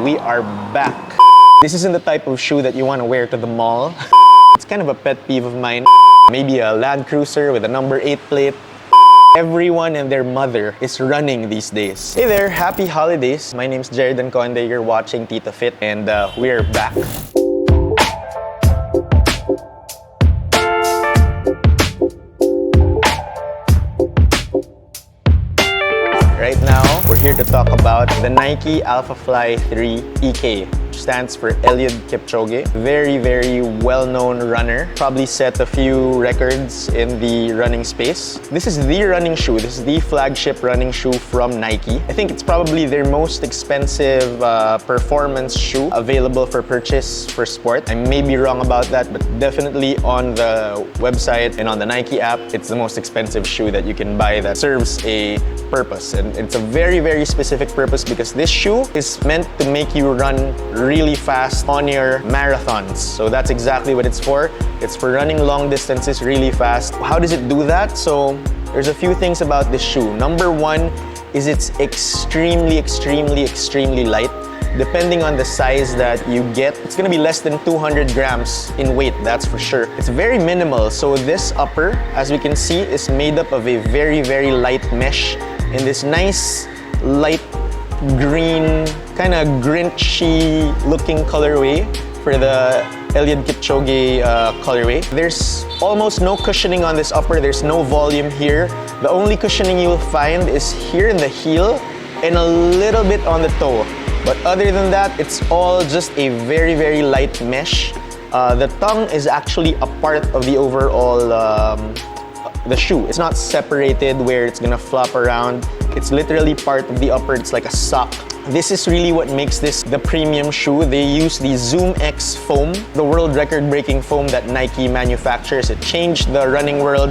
we are back. This isn't the type of shoe that you want to wear to the mall. It's kind of a pet peeve of mine. Maybe a Land Cruiser with a number 8 plate. Everyone and their mother is running these days. Hey there, happy holidays. My name's Jared Conde. You're watching TitoFit, and we're back. Right now, we're here to talk about the Nike AlphaFly 3 EK, which stands for Eliud Kipchoge. Very, very well-known runner. Probably set a few records in the running space. This is the running shoe. This is the flagship running shoe from Nike. I think it's probably their most expensive performance shoe available for purchase for sport. I may be wrong about that, but definitely on the website and on the Nike app, it's the most expensive shoe that you can buy that serves a purpose. And it's a very, very specific purpose because this shoe is meant to make you run really fast on your marathons. So that's exactly what it's for. It's for running long distances really fast. How does it do that? So there's a few things about this shoe. Number one is it's extremely, extremely, extremely light. Depending on the size that you get, it's gonna be less than 200 grams in weight, that's for sure. It's very minimal. So this upper, as we can see, is made up of a very, very light mesh in this nice light green, kind of Grinchy looking colorway for the Eliud Kipchoge colorway. There's almost no cushioning on this upper. There's no volume here. The only cushioning you'll find is here in the heel and a little bit on the toe. But other than that, it's all just a very, very light mesh. The tongue is actually a part of the overall the shoe. It's not separated where it's gonna flop around. It's literally part of the upper. It's like a sock. This is really what makes this the premium shoe. They use the Zoom X foam, the world record-breaking foam that Nike manufactures. It changed the running world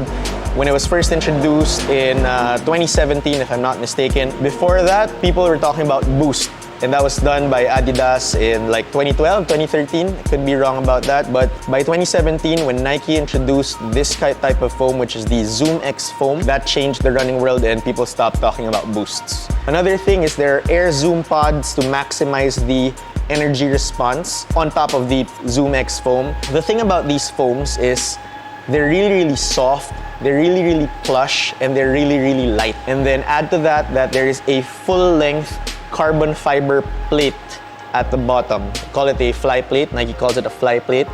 when it was first introduced in 2017, if I'm not mistaken. Before that, people were talking about Boost. And that was done by Adidas in like 2012, 2013. I could be wrong about that. But by 2017, when Nike introduced this type of foam, which is the Zoom X foam, that changed the running world and people stopped talking about boosts. Another thing is there are Air Zoom pods to maximize the energy response on top of the Zoom X foam. The thing about these foams is they're really, really soft. They're really, really plush, and they're really, really light. And then add to that there is a full-length carbon fiber plate at the bottom. Call it a fly plate. Nike calls it a fly plate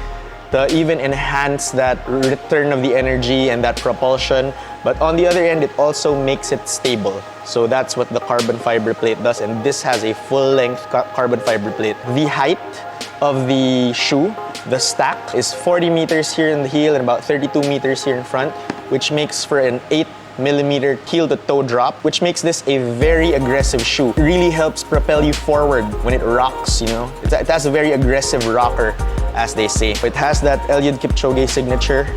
to even enhance that return of the energy and that propulsion. But on the other end, it also makes it stable. So that's what the carbon fiber plate does. And this has a full-length carbon fiber plate. The height of the shoe, the stack, is 40 meters here in the heel and about 32 meters here in front, which makes for an 8mm heel to toe drop, which makes this a very aggressive shoe. It really helps propel you forward when it rocks, you know. It has a very aggressive rocker, as they say. It has that Eliud Kipchoge signature,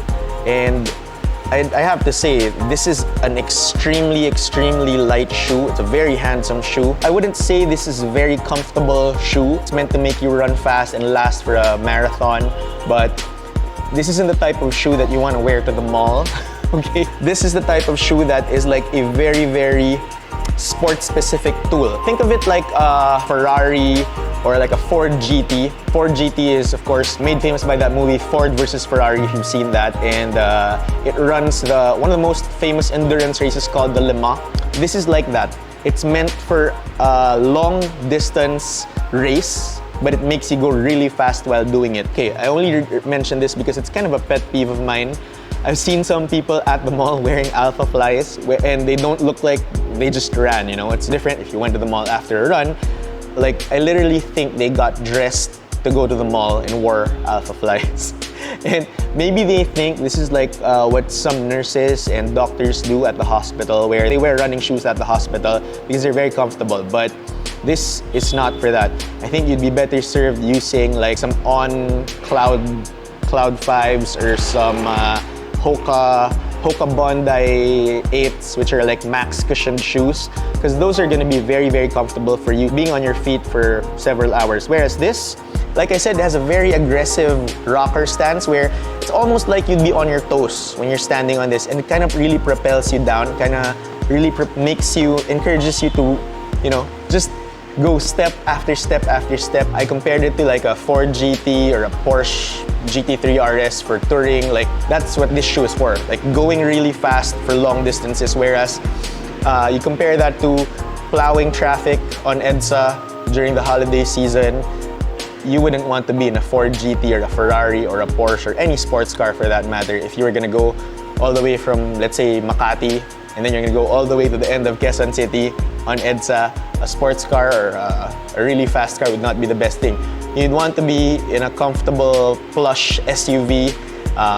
and I have to say, this is an extremely, extremely light shoe. It's a very handsome shoe. I wouldn't say this is a very comfortable shoe. It's meant to make you run fast and last for a marathon, but this isn't the type of shoe that you want to wear to the mall. Okay, this is the type of shoe that is like a very, very sport-specific tool. Think of it like a Ferrari or like a Ford GT. Ford GT is, of course, made famous by that movie Ford versus Ferrari, if you've seen that. And it runs one of the most famous endurance races called the Le Mans. This is like that. It's meant for a long-distance race, but it makes you go really fast while doing it. Okay, I only mention this because it's kind of a pet peeve of mine. I've seen some people at the mall wearing AlphaFlies and they don't look like they just ran, you know? It's different if you went to the mall after a run. Like, I literally think they got dressed to go to the mall and wore AlphaFlies. And maybe they think this is like what some nurses and doctors do at the hospital, where they wear running shoes at the hospital because they're very comfortable. But this is not for that. I think you'd be better served using like some on Cloud 5s or some Hoka Bondi 8s, which are like max cushioned shoes, because those are gonna be very, very comfortable for you being on your feet for several hours. Whereas this, like I said, it has a very aggressive rocker stance where it's almost like you'd be on your toes when you're standing on this, and it kind of really propels you down, kind of really encourages you to, you know, just go step after step after step. I compared it to like a Ford GT or a Porsche GT3 RS for touring. Like, that's what this shoe is for. Like, going really fast for long distances, whereas you compare that to plowing traffic on EDSA during the holiday season. You wouldn't want to be in a Ford GT or a Ferrari or a Porsche or any sports car for that matter if you were gonna go all the way from, let's say, Makati, and then you're gonna go all the way to the end of Quezon City on EDSA. A sports car or a really fast car would not be the best thing. You'd want to be in a comfortable, plush SUV,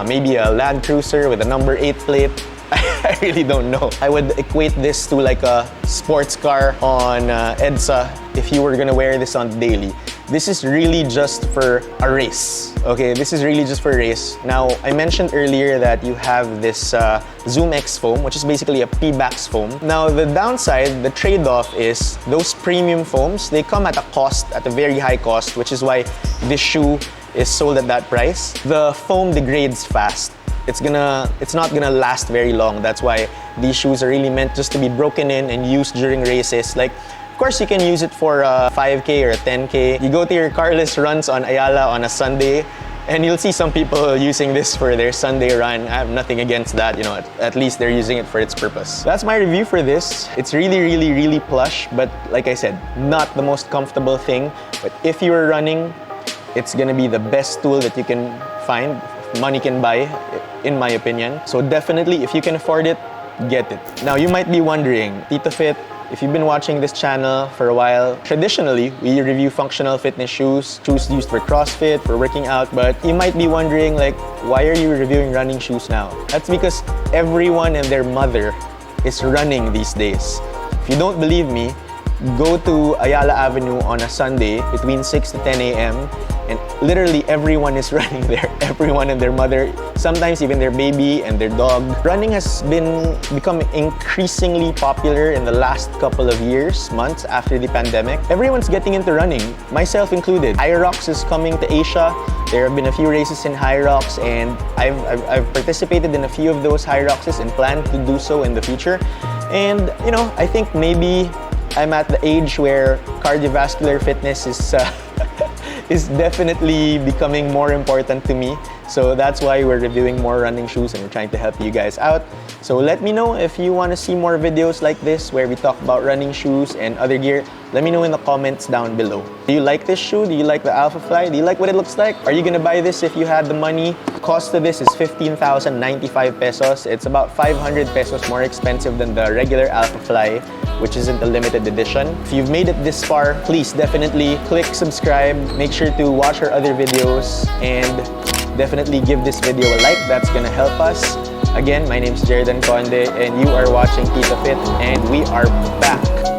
maybe a Land Cruiser with a number 8 plate. I really don't know. I would equate this to like a sports car on EDSA if you were gonna wear this on daily. This is really just for a race, okay? This is really just for a race. Now, I mentioned earlier that you have this Zoom X foam, which is basically a P-Bax foam. Now, the downside, the trade-off is those premium foams, they come at a cost, at a very high cost, which is why this shoe is sold at that price. The foam degrades fast. It's not gonna last very long. That's why these shoes are really meant just to be broken in and used during races. Like, of course, you can use it for a 5K or a 10K. You go to your carless runs on Ayala on a Sunday, and you'll see some people using this for their Sunday run. I have nothing against that, you know, at least they're using it for its purpose. That's my review for this. It's really, really, really plush, but like I said, not the most comfortable thing. But if you're running, it's gonna be the best tool that you can find, money can buy, in my opinion. So definitely, if you can afford it, get it. Now, you might be wondering, TitoFit, if you've been watching this channel for a while, traditionally, we review functional fitness shoes used for CrossFit, for working out, but you might be wondering, like, why are you reviewing running shoes now? That's because everyone and their mother is running these days. If you don't believe me, go to Ayala Avenue on a Sunday between 6 to 10 a.m. and literally everyone is running there. Everyone and their mother, sometimes even their baby and their dog. Running has become increasingly popular in the last couple of years, months after the pandemic. Everyone's getting into running, myself included. Hyrox is coming to Asia. There have been a few races in Hyrox, and I've participated in a few of those Hyroxes and plan to do so in the future. And you know, I think maybe I'm at the age where cardiovascular fitness is definitely becoming more important to me. So that's why we're reviewing more running shoes and we're trying to help you guys out. So let me know if you want to see more videos like this where we talk about running shoes and other gear. Let me know in the comments down below. Do you like this shoe? Do you like the AlphaFly? Do you like what it looks like? Are you gonna buy this if you had the money? Cost of this is 15,095 pesos. It's about 500 pesos more expensive than the regular AlphaFly, which isn't a limited edition. If you've made it this far, please definitely click subscribe. Make sure to watch our other videos and definitely give this video a like. That's gonna help us. Again, my name is Jeridan Conde and you are watching TitoFit, and we are back.